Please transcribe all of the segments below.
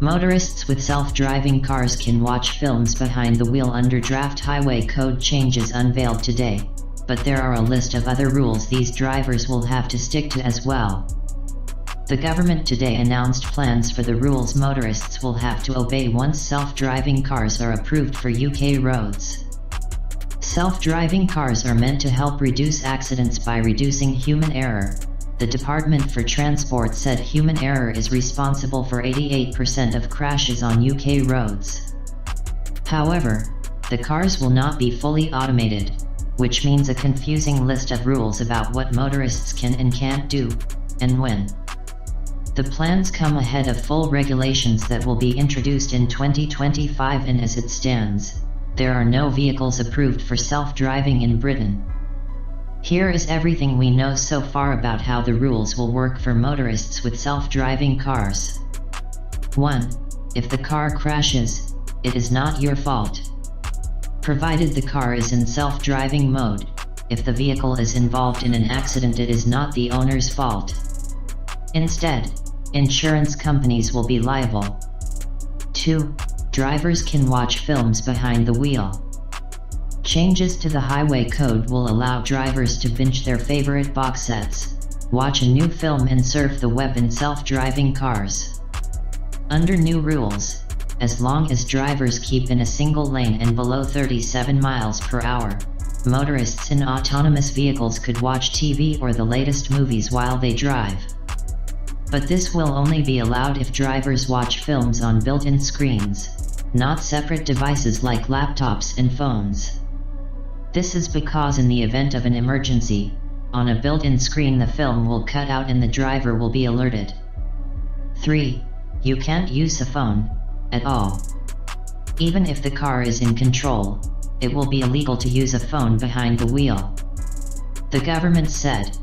Motorists with self-driving cars can watch films behind the wheel under draft highway code changes unveiled today, but there are a list of other rules these drivers will have to stick to as well. The government today announced plans for the rules motorists will have to obey once self-driving cars are approved for UK roads. Self-driving cars are meant to help reduce accidents by reducing human error. The Department for Transport said human error is responsible for 88% of crashes on UK roads. However, the cars will not be fully automated, which means a confusing list of rules about what motorists can and can't do, and when. The plans come ahead of full regulations that will be introduced in 2025, and as it stands, there are no vehicles approved for self-driving in Britain. Here is everything we know so far about how the rules will work for motorists with self-driving cars. 1. If the car crashes, it is not your fault. Provided the car is in self-driving mode, if the vehicle is involved in an accident, it is not the owner's fault. Instead, insurance companies will be liable. 2. Drivers can watch films behind the wheel. Changes to the highway code will allow drivers to binge their favorite box sets, watch a new film and surf the web in self-driving cars. Under new rules, as long as drivers keep in a single lane and below 37 miles per hour, motorists in autonomous vehicles could watch TV or the latest movies while they drive. But this will only be allowed if drivers watch films on built-in screens, not separate devices like laptops and phones. This is because in the event of an emergency, on a built-in screen the film will cut out and the driver will be alerted. 3. You can't use a phone at all. Even if the car is in control, it will be illegal to use a phone behind the wheel. The government said.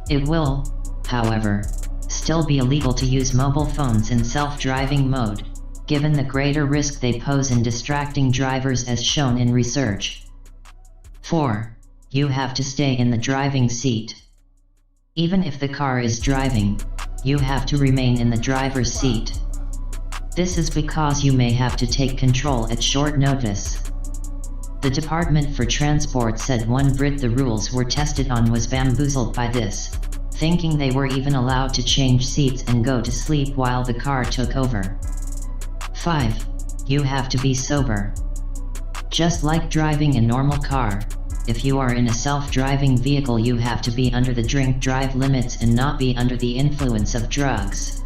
It will, however, still be illegal to use mobile phones in self-driving mode, given the greater risk they pose in distracting drivers as shown in research. 4. You have to stay in the driving seat. Even if the car is driving, you have to remain in the driver's seat. This is because you may have to take control at short notice. The Department for Transport said one Brit the rules were tested on was bamboozled by this, thinking they were even allowed to change seats and go to sleep while the car took over. 5. You have to be sober. Just like driving a normal car, if you are in a self-driving vehicle you have to be under the drink-drive limits and not be under the influence of drugs.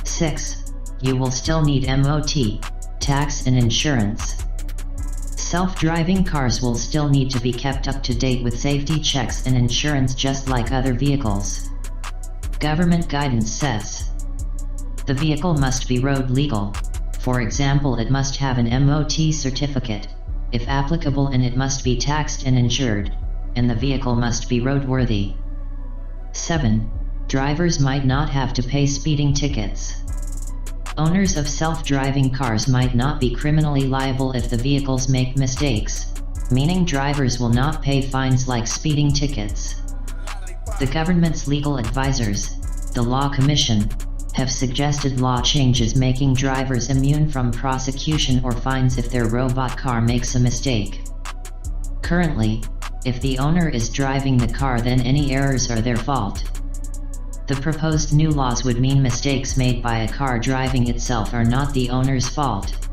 6. You will still need MOT, tax and insurance. Self-driving cars will still need to be kept up to date with safety checks and insurance just like other vehicles. Government guidance says the vehicle must be road legal. For example, it must have an MOT certificate, if applicable, and it must be taxed and insured, and the vehicle must be roadworthy. 7. Drivers might not have to pay speeding tickets. Owners of self-driving cars might not be criminally liable if the vehicles make mistakes, meaning drivers will not pay fines like speeding tickets. The government's legal advisors, the Law Commission, have suggested law changes making drivers immune from prosecution or fines if their robot car makes a mistake. Currently, if the owner is driving the car, then any errors are their fault. The proposed new laws would mean mistakes made by a car driving itself are not the owner's fault.